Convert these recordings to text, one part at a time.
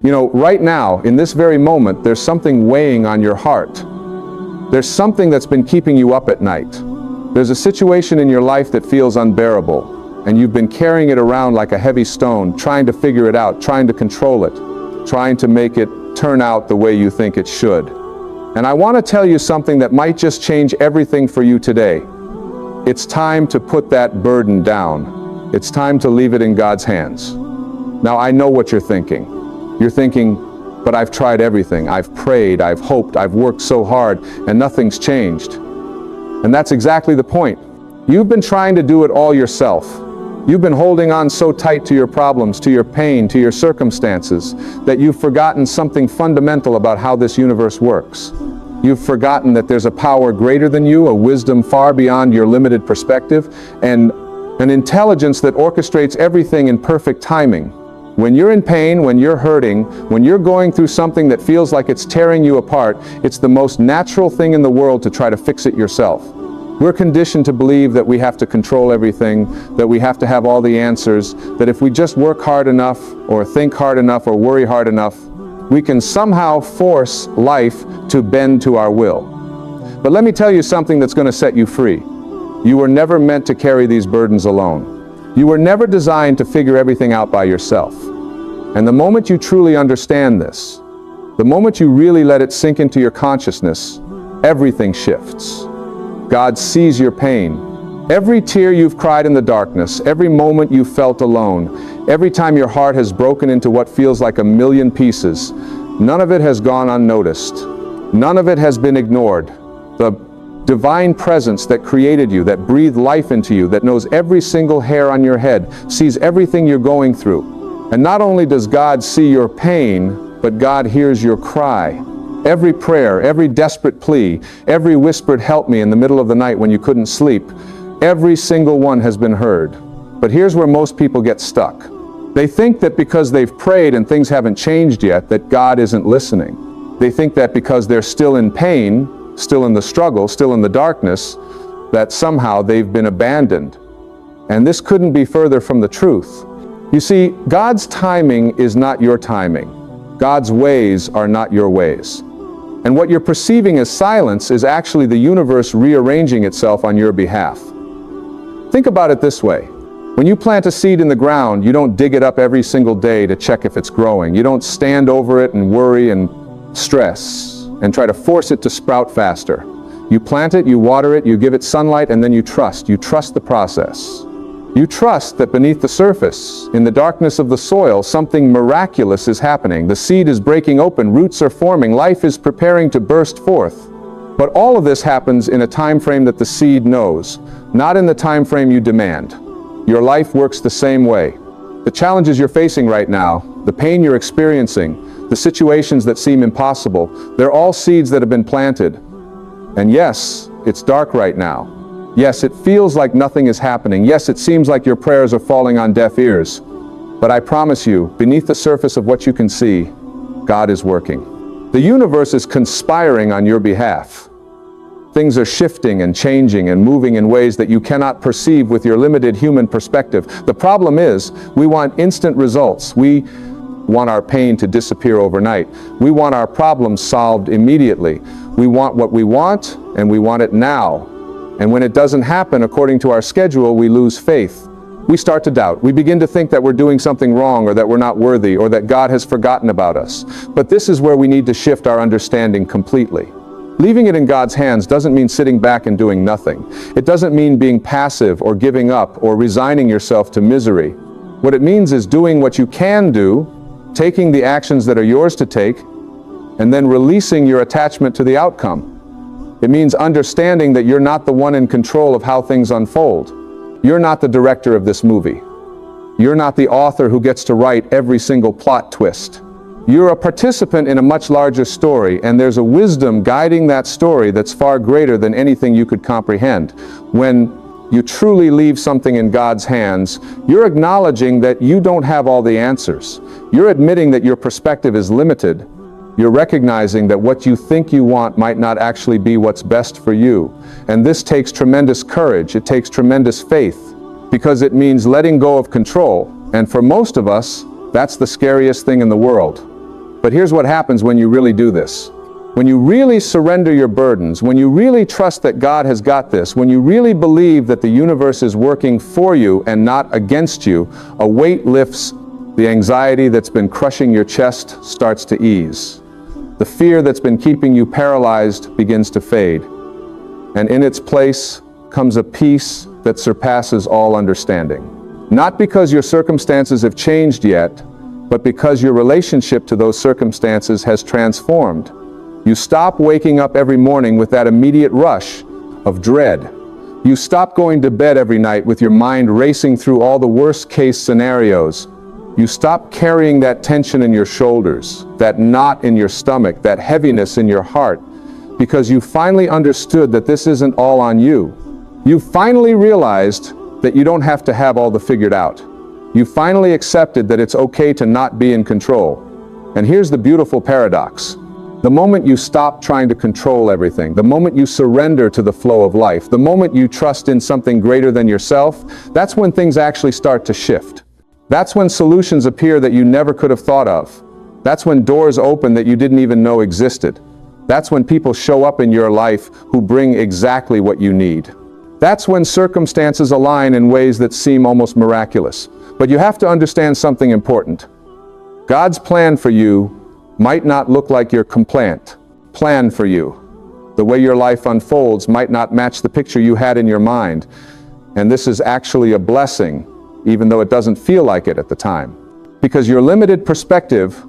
You know, right now, in this very moment, there's something weighing on your heart. There's something that's been keeping you up at night. There's a situation in your life that feels unbearable, and you've been carrying it around like a heavy stone, trying to figure it out, trying to control it, trying to make it turn out the way you think it should. And I want to tell you something that might just change everything for you today. It's time to put that burden down. It's time to leave it in God's hands. Now, I know what you're thinking. You're thinking, but I've tried everything. I've prayed, I've hoped, I've worked so hard, and nothing's changed. And that's exactly the point. You've been trying to do it all yourself. You've been holding on so tight to your problems, to your pain, to your circumstances, that you've forgotten something fundamental about how this universe works. You've forgotten that there's a power greater than you, a wisdom far beyond your limited perspective, and an intelligence that orchestrates everything in perfect timing. When you're in pain, when you're hurting, when you're going through something that feels like it's tearing you apart, it's the most natural thing in the world to try to fix it yourself. We're conditioned to believe that we have to control everything, that we have to have all the answers, that if we just work hard enough, or think hard enough, or worry hard enough, we can somehow force life to bend to our will. But let me tell you something that's going to set you free. You were never meant to carry these burdens alone. You were never designed to figure everything out by yourself. And the moment you truly understand this, the moment you really let it sink into your consciousness, everything shifts. God sees your pain. Every tear you've cried in the darkness, every moment you felt alone, every time your heart has broken into what feels like a million pieces, none of it has gone unnoticed. None of it has been ignored. The divine presence that created you, that breathed life into you, that knows every single hair on your head, sees everything you're going through. And not only does God see your pain, but God hears your cry. Every prayer, every desperate plea, every whispered "help me" in the middle of the night when you couldn't sleep, every single one has been heard. But here's where most people get stuck. They think that because they've prayed and things haven't changed yet, that God isn't listening. They think that because they're still in pain, still in the struggle, still in the darkness, that somehow they've been abandoned. And this couldn't be further from the truth. You see, God's timing is not your timing. God's ways are not your ways. And what you're perceiving as silence is actually the universe rearranging itself on your behalf. Think about it this way. When you plant a seed in the ground, you don't dig it up every single day to check if it's growing. You don't stand over it and worry and stress and try to force it to sprout faster. You plant it, you water it, you give it sunlight, and then you trust. You trust the process. You trust that beneath the surface, in the darkness of the soil, something miraculous is happening. The seed is breaking open, roots are forming, life is preparing to burst forth. But all of this happens in a time frame that the seed knows, not in the time frame you demand. Your life works the same way. The challenges you're facing right now, the pain you're experiencing, the situations that seem impossible, they're all seeds that have been planted. And yes, it's dark right now. Yes, it feels like nothing is happening. Yes, it seems like your prayers are falling on deaf ears. But I promise you, beneath the surface of what you can see, God is working. The universe is conspiring on your behalf. Things are shifting and changing and moving in ways that you cannot perceive with your limited human perspective. The problem is, we want instant results. We want our pain to disappear overnight. We want our problems solved immediately. We want what we want, and we want it now. And when it doesn't happen according to our schedule, we lose faith. We start to doubt. We begin to think that we're doing something wrong, or that we're not worthy, or that God has forgotten about us. But this is where we need to shift our understanding completely. Leaving it in God's hands doesn't mean sitting back and doing nothing. It doesn't mean being passive or giving up or resigning yourself to misery. What it means is doing what you can do, taking the actions that are yours to take, and then releasing your attachment to the outcome. It means understanding that you're not the one in control of how things unfold. You're not the director of this movie. You're not the author who gets to write every single plot twist. You're a participant in a much larger story, and there's a wisdom guiding that story that's far greater than anything you could comprehend. When you truly leave something in God's hands, you're acknowledging that you don't have all the answers. You're admitting that your perspective is limited. You're recognizing that what you think you want might not actually be what's best for you. And this takes tremendous courage. It takes tremendous faith, because it means letting go of control. And for most of us, that's the scariest thing in the world. But here's what happens when you really do this. When you really surrender your burdens, when you really trust that God has got this, when you really believe that the universe is working for you and not against you, a weight lifts. The anxiety that's been crushing your chest starts to ease. The fear that's been keeping you paralyzed begins to fade. And in its place comes a peace that surpasses all understanding. Not because your circumstances have changed yet, but because your relationship to those circumstances has transformed. You stop waking up every morning with that immediate rush of dread. You stop going to bed every night with your mind racing through all the worst-case scenarios. You stop carrying that tension in your shoulders, that knot in your stomach, that heaviness in your heart, because you finally understood that this isn't all on you. You finally realized that you don't have to have all the figured out. You finally accepted that it's okay to not be in control. And here's the beautiful paradox. The moment you stop trying to control everything, the moment you surrender to the flow of life, the moment you trust in something greater than yourself, that's when things actually start to shift. That's when solutions appear that you never could have thought of. That's when doors open that you didn't even know existed. That's when people show up in your life who bring exactly what you need. That's when circumstances align in ways that seem almost miraculous. But you have to understand something important. God's plan for you might not look like your plan for you. The way your life unfolds might not match the picture you had in your mind. And this is actually a blessing, even though it doesn't feel like it at the time. Because your limited perspective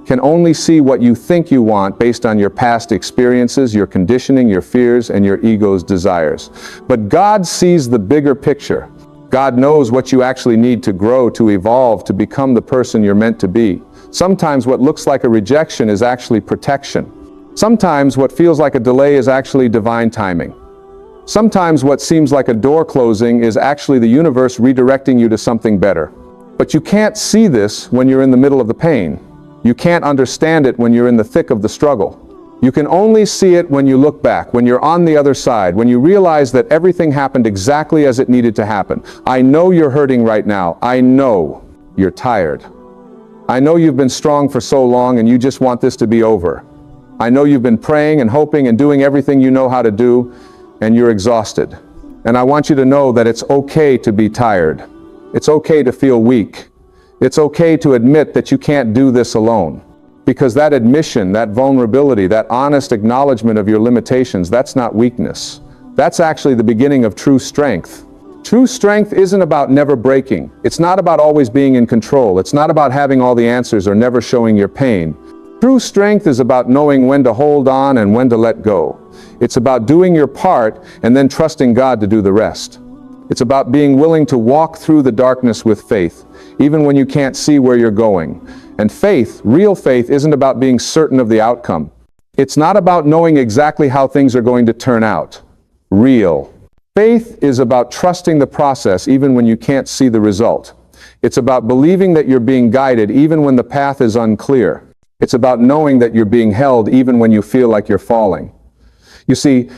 can only see what you think you want based on your past experiences, your conditioning, your fears, and your ego's desires. But God sees the bigger picture. God knows what you actually need to grow, to evolve, to become the person you're meant to be. Sometimes what looks like a rejection is actually protection. Sometimes what feels like a delay is actually divine timing. Sometimes what seems like a door closing is actually the universe redirecting you to something better. But you can't see this when you're in the middle of the pain. You can't understand it when you're in the thick of the struggle. You can only see it when you look back, when you're on the other side, when you realize that everything happened exactly as it needed to happen. I know you're hurting right now. I know you're tired. I know you've been strong for so long and you just want this to be over. I know you've been praying and hoping and doing everything you know how to do, and you're exhausted. And I want you to know that it's okay to be tired. It's okay to feel weak. It's okay to admit that you can't do this alone. Because that admission, that vulnerability, that honest acknowledgement of your limitations, that's not weakness. That's actually the beginning of true strength. True strength isn't about never breaking. It's not about always being in control. It's not about having all the answers or never showing your pain. True strength is about knowing when to hold on and when to let go. It's about doing your part and then trusting God to do the rest. It's about being willing to walk through the darkness with faith, even when you can't see where you're going. And faith, real faith, isn't about being certain of the outcome. It's not about knowing exactly how things are going to turn out. Real faith is about trusting the process even when you can't see the result. It's about believing that you're being guided even when the path is unclear. It's about knowing that you're being held even when you feel like you're falling. You see,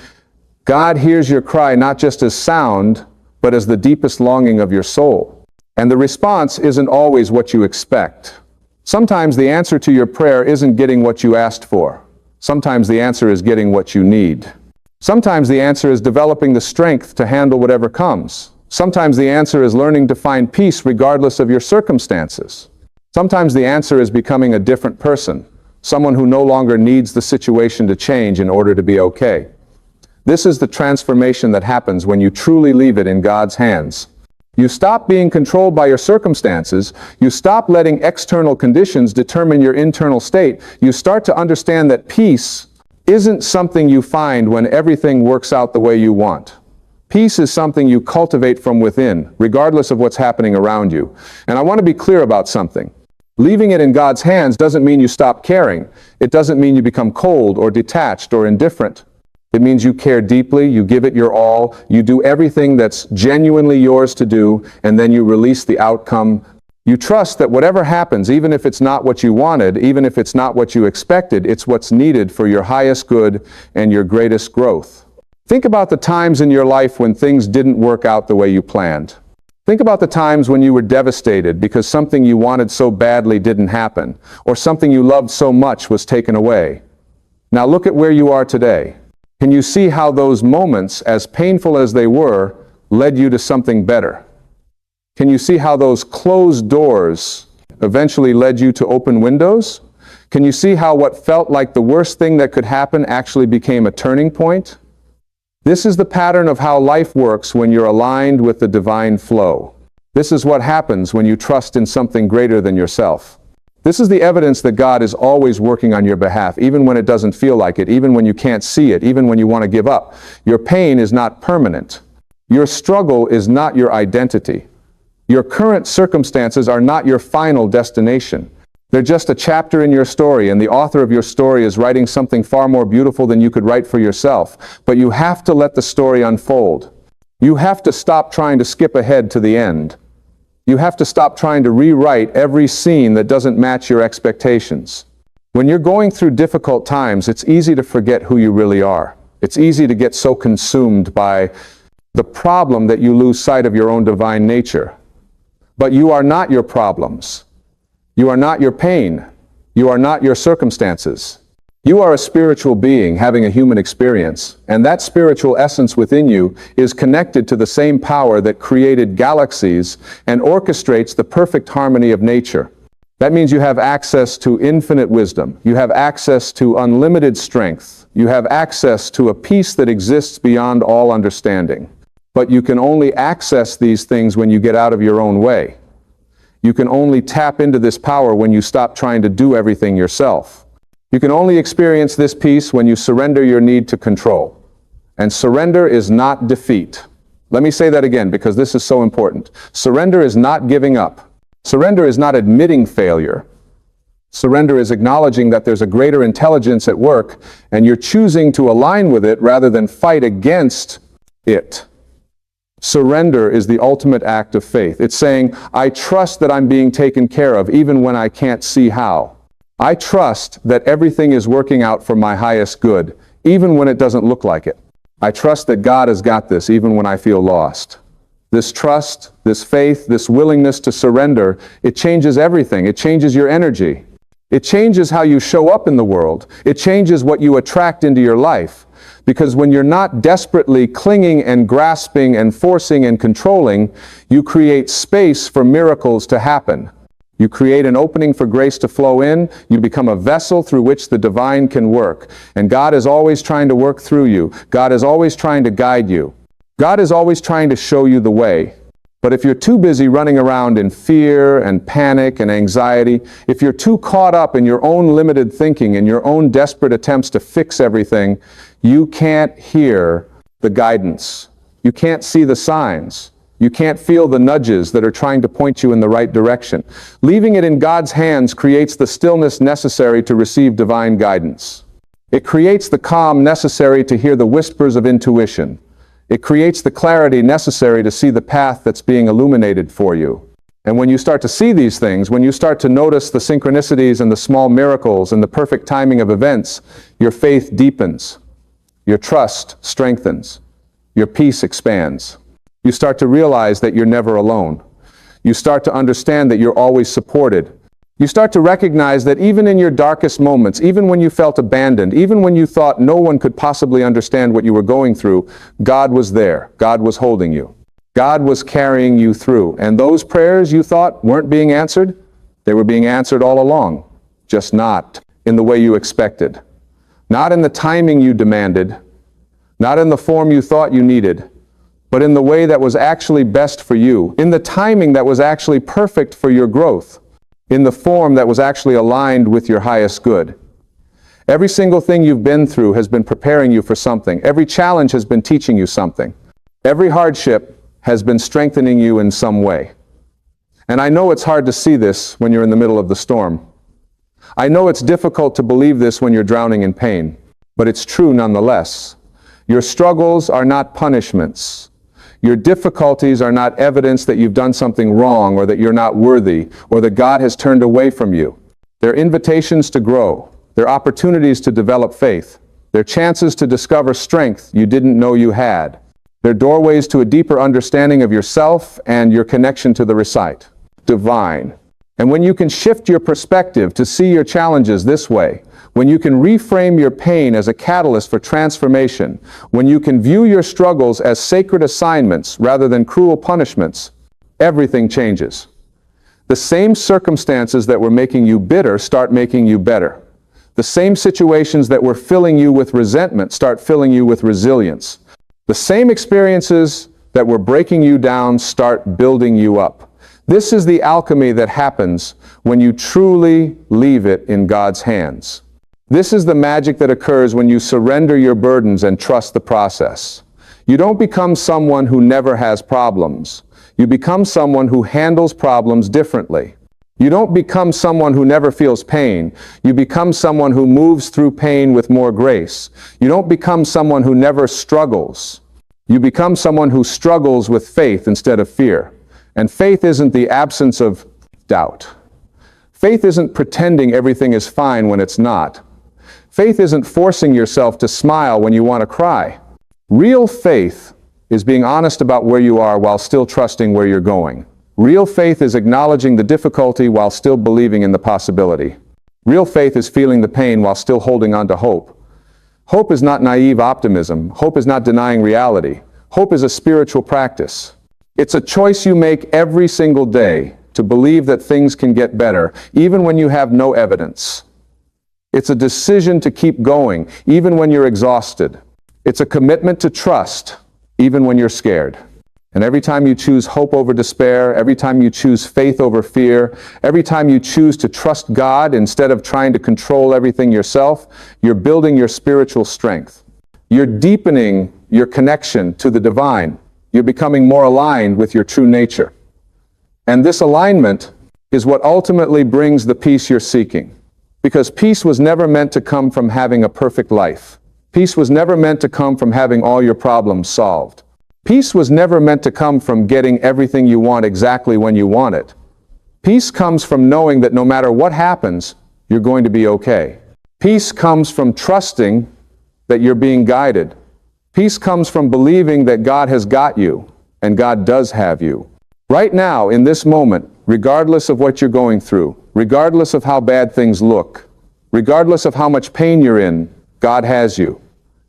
God hears your cry not just as sound, but as the deepest longing of your soul. And the response isn't always what you expect. Sometimes the answer to your prayer isn't getting what you asked for. Sometimes the answer is getting what you need. Sometimes the answer is developing the strength to handle whatever comes. Sometimes the answer is learning to find peace regardless of your circumstances. Sometimes the answer is becoming a different person, someone who no longer needs the situation to change in order to be okay. This is the transformation that happens when you truly leave it in God's hands. You stop being controlled by your circumstances. You stop letting external conditions determine your internal state. You start to understand that peace isn't something you find when everything works out the way you want. Peace is something you cultivate from within, regardless of what's happening around you. And I want to be clear about something. Leaving it in God's hands doesn't mean you stop caring. It doesn't mean you become cold or detached or indifferent. It means you care deeply, you give it your all, you do everything that's genuinely yours to do, and then you release the outcome. You trust that whatever happens, even if it's not what you wanted, even if it's not what you expected, it's what's needed for your highest good and your greatest growth. Think about the times in your life when things didn't work out the way you planned. Think about the times when you were devastated because something you wanted so badly didn't happen, or something you loved so much was taken away. Now look at where you are today. Can you see how those moments, as painful as they were, led you to something better? Can you see how those closed doors eventually led you to open windows? Can you see how what felt like the worst thing that could happen actually became a turning point? This is the pattern of how life works when you're aligned with the divine flow. This is what happens when you trust in something greater than yourself. This is the evidence that God is always working on your behalf, even when it doesn't feel like it, even when you can't see it, even when you want to give up. Your pain is not permanent. Your struggle is not your identity. Your current circumstances are not your final destination. They're just a chapter in your story, and the author of your story is writing something far more beautiful than you could write for yourself. But you have to let the story unfold. You have to stop trying to skip ahead to the end. You have to stop trying to rewrite every scene that doesn't match your expectations. When you're going through difficult times, it's easy to forget who you really are. It's easy to get so consumed by the problem that you lose sight of your own divine nature. But you are not your problems. You are not your pain. You are not your circumstances. You are a spiritual being having a human experience, and that spiritual essence within you is connected to the same power that created galaxies and orchestrates the perfect harmony of nature. That means you have access to infinite wisdom. You have access to unlimited strength. You have access to a peace that exists beyond all understanding. But you can only access these things when you get out of your own way. You can only tap into this power when you stop trying to do everything yourself. You can only experience this peace when you surrender your need to control. And surrender is not defeat. Let me say that again because this is so important. Surrender is not giving up. Surrender is not admitting failure. Surrender is acknowledging that there's a greater intelligence at work and you're choosing to align with it rather than fight against it. Surrender is the ultimate act of faith. It's saying, I trust that I'm being taken care of even when I can't see how. I trust that everything is working out for my highest good, even when it doesn't look like it. I trust that God has got this even when I feel lost. This trust, this faith, this willingness to surrender, it changes everything. It changes your energy. It changes how you show up in the world. It changes what you attract into your life. Because when you're not desperately clinging and grasping and forcing and controlling, you create space for miracles to happen. You create an opening for grace to flow in. You become a vessel through which the divine can work. And God is always trying to work through you. God is always trying to guide you. God is always trying to show you the way. But if you're too busy running around in fear and panic and anxiety, if you're too caught up in your own limited thinking and your own desperate attempts to fix everything, you can't hear the guidance. You can't see the signs. You can't feel the nudges that are trying to point you in the right direction. Leaving it in God's hands creates the stillness necessary to receive divine guidance. It creates the calm necessary to hear the whispers of intuition. It creates the clarity necessary to see the path that's being illuminated for you. And when you start to see these things, when you start to notice the synchronicities and the small miracles and the perfect timing of events, your faith deepens. Your trust strengthens. Your peace expands. You start to realize that you're never alone. You start to understand that you're always supported. You start to recognize that even in your darkest moments, even when you felt abandoned, even when you thought no one could possibly understand what you were going through, God was there. God was holding you. God was carrying you through. And those prayers you thought weren't being answered, they were being answered all along, just not in the way you expected. Not in the timing you demanded, not in the form you thought you needed, but in the way that was actually best for you, in the timing that was actually perfect for your growth, in the form that was actually aligned with your highest good. Every single thing you've been through has been preparing you for something. Every challenge has been teaching you something. Every hardship has been strengthening you in some way. And I know it's hard to see this when you're in the middle of the storm. I know it's difficult to believe this when you're drowning in pain, but it's true nonetheless. Your struggles are not punishments. Your difficulties are not evidence that you've done something wrong or that you're not worthy or that God has turned away from you. They're invitations to grow. They're opportunities to develop faith. They're chances to discover strength you didn't know you had. They're doorways to a deeper understanding of yourself and your connection to the recite, divine. And when you can shift your perspective to see your challenges this way, when you can reframe your pain as a catalyst for transformation, when you can view your struggles as sacred assignments rather than cruel punishments, everything changes. The same circumstances that were making you bitter start making you better. The same situations that were filling you with resentment start filling you with resilience. The same experiences that were breaking you down start building you up. This is the alchemy that happens when you truly leave it in God's hands. This is the magic that occurs when you surrender your burdens and trust the process. You don't become someone who never has problems. You become someone who handles problems differently. You don't become someone who never feels pain. You become someone who moves through pain with more grace. You don't become someone who never struggles. You become someone who struggles with faith instead of fear. And faith isn't the absence of doubt. Faith isn't pretending everything is fine when it's not. Faith isn't forcing yourself to smile when you want to cry. Real faith is being honest about where you are while still trusting where you're going. Real faith is acknowledging the difficulty while still believing in the possibility. Real faith is feeling the pain while still holding on to hope. Hope is not naive optimism. Hope is not denying reality. Hope is a spiritual practice. It's a choice you make every single day to believe that things can get better, even when you have no evidence. It's a decision to keep going, even when you're exhausted. It's a commitment to trust, even when you're scared. And every time you choose hope over despair, every time you choose faith over fear, every time you choose to trust God instead of trying to control everything yourself, you're building your spiritual strength. You're deepening your connection to the divine. You're becoming more aligned with your true nature. And this alignment is what ultimately brings the peace you're seeking. Because peace was never meant to come from having a perfect life. Peace was never meant to come from having all your problems solved. Peace was never meant to come from getting everything you want exactly when you want it. Peace comes from knowing that no matter what happens, you're going to be okay. Peace comes from trusting that you're being guided. Peace comes from believing that God has got you, and God does have you. Right now, in this moment, regardless of what you're going through, regardless of how bad things look, regardless of how much pain you're in, God has you.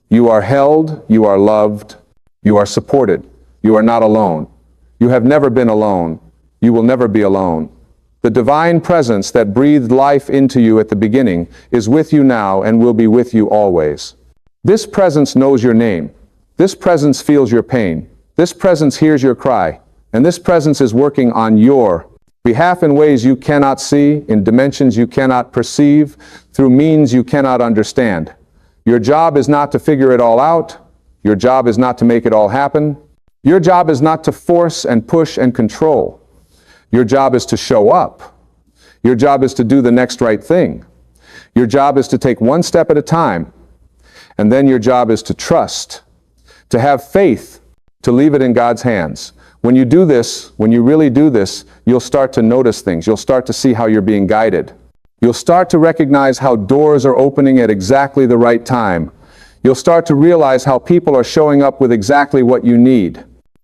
You are held, you are loved, you are supported. You are not alone. You have never been alone. You will never be alone. The divine presence that breathed life into you at the beginning is with you now and will be with you always. This presence knows your name. This presence feels your pain. This presence hears your cry. And this presence is working on your behalf in ways you cannot see, in dimensions you cannot perceive, through means you cannot understand. Your job is not to figure it all out. Your job is not to make it all happen. Your job is not to force and push and control. Your job is to show up. Your job is to do the next right thing. Your job is to take one step at a time. And then your job is to trust, to have faith, to leave it in God's hands. When you do this, when you really do this, you'll start to notice things. You'll start to see how you're being guided. You'll start to recognize how doors are opening at exactly the right time. You'll start to realize how people are showing up with exactly what you need.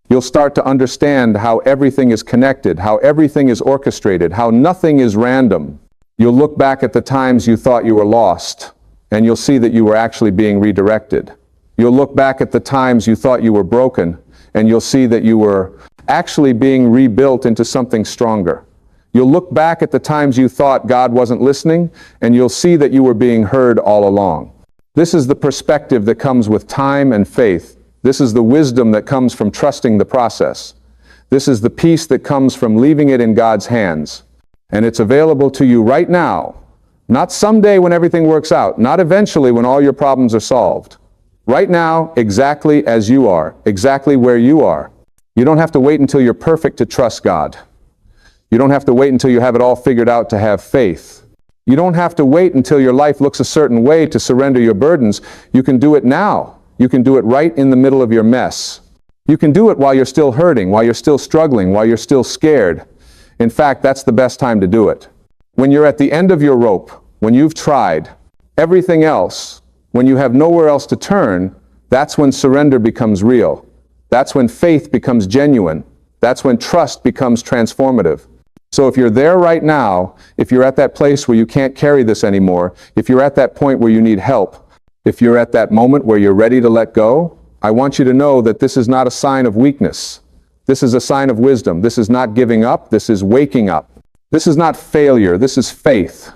You'll start to understand how everything is connected, how everything is orchestrated, how nothing is random. You'll look back at the times you thought you were lost, and you'll see that you were actually being redirected. You'll look back at the times you thought you were broken, and you'll see that you were actually being rebuilt into something stronger. You'll look back at the times you thought God wasn't listening, and you'll see that you were being heard all along. This is the perspective that comes with time and faith. This is the wisdom that comes from trusting the process. This is the peace that comes from leaving it in God's hands. And it's available to you right now. Not someday when everything works out, not eventually when all your problems are solved. Right now, exactly as you are, exactly where you are. You don't have to wait until you're perfect to trust God. You don't have to wait until you have it all figured out to have faith. You don't have to wait until your life looks a certain way to surrender your burdens. You can do it now. You can do it right in the middle of your mess. You can do it while you're still hurting, while you're still struggling, while you're still scared. In fact, that's the best time to do it. When you're at the end of your rope, when you've tried everything else, when you have nowhere else to turn, that's when surrender becomes real. That's when faith becomes genuine. That's when trust becomes transformative. So if you're there right now, if you're at that place where you can't carry this anymore, if you're at that point where you need help, if you're at that moment where you're ready to let go, I want you to know that this is not a sign of weakness. This is a sign of wisdom. This is not giving up. This is waking up. This is not failure. This is faith.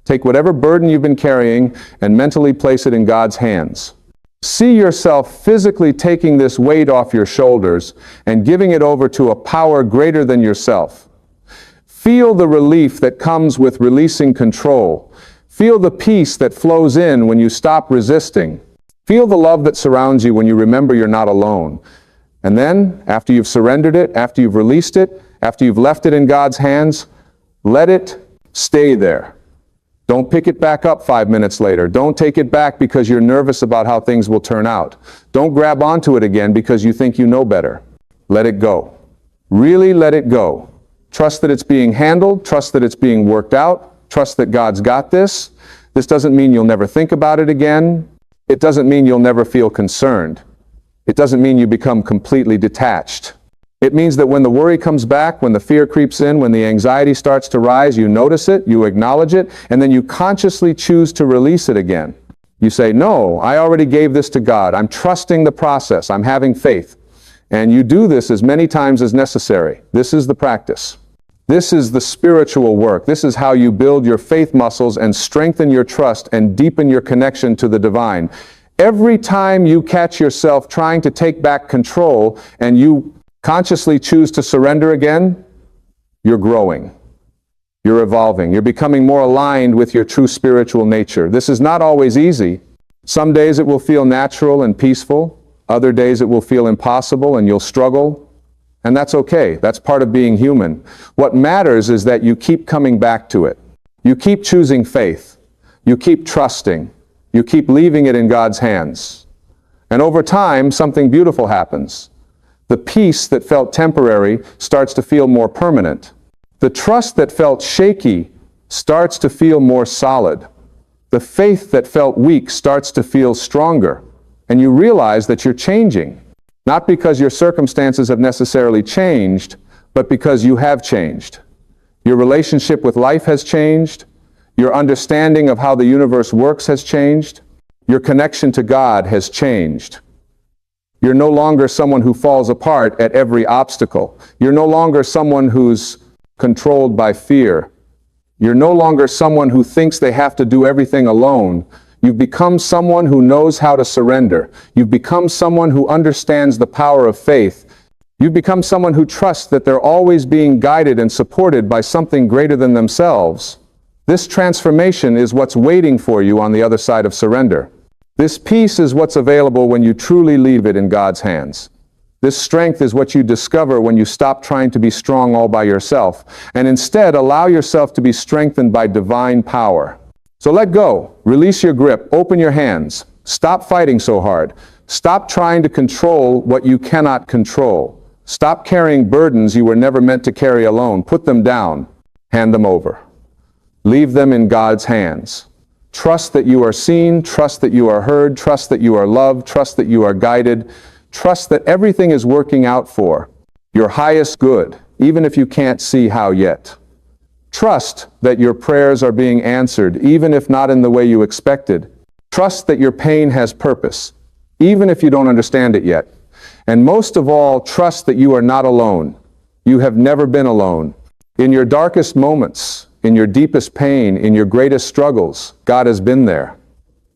Take whatever burden you've been carrying and mentally place it in God's hands. See yourself physically taking this weight off your shoulders and giving it over to a power greater than yourself. Feel the relief that comes with releasing control. Feel the peace that flows in when you stop resisting. Feel the love that surrounds you when you remember you're not alone. And then, after you've surrendered it, after you've released it, after you've left it in God's hands, let it stay there. Don't pick it back up 5 minutes later. Don't take it back because you're nervous about how things will turn out. Don't grab onto it again because you think you know better. Let it go. Really let it go. Trust that it's being handled. Trust that it's being worked out. Trust that God's got this. This doesn't mean you'll never think about it again. It doesn't mean you'll never feel concerned. It doesn't mean you become completely detached. It means that when the worry comes back, when the fear creeps in, when the anxiety starts to rise, you notice it, you acknowledge it, and then you consciously choose to release it again. You say, no, I already gave this to God. I'm trusting the process. I'm having faith. And you do this as many times as necessary. This is the practice. This is the spiritual work. This is how you build your faith muscles and strengthen your trust and deepen your connection to the divine. Every time you catch yourself trying to take back control and you consciously choose to surrender again, you're growing. You're evolving. You're becoming more aligned with your true spiritual nature. This is not always easy. Some days it will feel natural and peaceful. Other days it will feel impossible and you'll struggle. And that's okay. That's part of being human. What matters is that you keep coming back to it. You keep choosing faith. You keep trusting. You keep leaving it in God's hands. And over time, something beautiful happens. The peace that felt temporary starts to feel more permanent. The trust that felt shaky starts to feel more solid. The faith that felt weak starts to feel stronger. And you realize that you're changing. Not because your circumstances have necessarily changed, but because you have changed. Your relationship with life has changed. Your understanding of how the universe works has changed. Your connection to God has changed. You're no longer someone who falls apart at every obstacle. You're no longer someone who's controlled by fear. You're no longer someone who thinks they have to do everything alone. You've become someone who knows how to surrender. You've become someone who understands the power of faith. You've become someone who trusts that they're always being guided and supported by something greater than themselves. This transformation is what's waiting for you on the other side of surrender. This peace is what's available when you truly leave it in God's hands. This strength is what you discover when you stop trying to be strong all by yourself and instead allow yourself to be strengthened by divine power. So let go, release your grip, open your hands, stop fighting so hard, stop trying to control what you cannot control, stop carrying burdens you were never meant to carry alone, put them down, hand them over. Leave them in God's hands. Trust that you are seen, trust that you are heard, trust that you are loved, trust that you are guided, trust that everything is working out for your highest good, even if you can't see how yet. Trust that your prayers are being answered, even if not in the way you expected. Trust that your pain has purpose, even if you don't understand it yet. And most of all, trust that you are not alone. You have never been alone. In your darkest moments, in your deepest pain, in your greatest struggles, God has been there.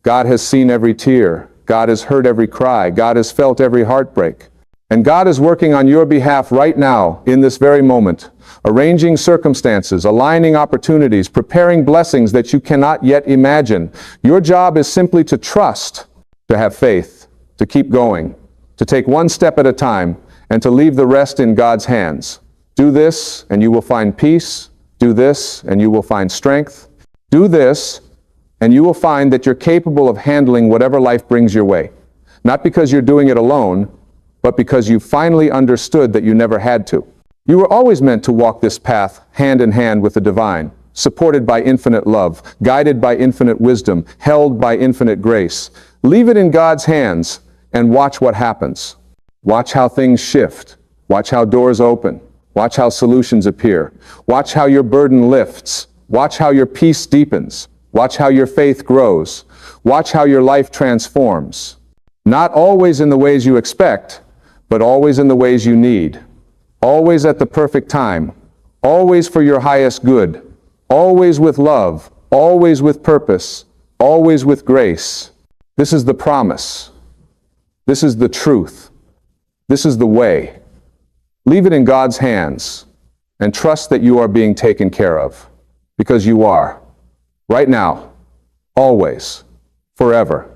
God has seen every tear. God has heard every cry. God has felt every heartbreak. And God is working on your behalf right now, in this very moment, arranging circumstances, aligning opportunities, preparing blessings that you cannot yet imagine. Your job is simply to trust, to have faith, to keep going, to take one step at a time, and to leave the rest in God's hands. Do this, and you will find peace. Do this, and you will find strength. Do this, and you will find that you're capable of handling whatever life brings your way. Not because you're doing it alone, but because you finally understood that you never had to. You were always meant to walk this path hand in hand with the divine, supported by infinite love, guided by infinite wisdom, held by infinite grace. Leave it in God's hands and watch what happens. Watch how things shift. Watch how doors open. Watch how solutions appear. Watch how your burden lifts. Watch how your peace deepens. Watch how your faith grows. Watch how your life transforms. Not always in the ways you expect, but always in the ways you need. Always at the perfect time. Always for your highest good. Always with love. Always with purpose. Always with grace. This is the promise. This is the truth. This is the way. Leave it in God's hands and trust that you are being taken care of, because you are. Right now, always, forever.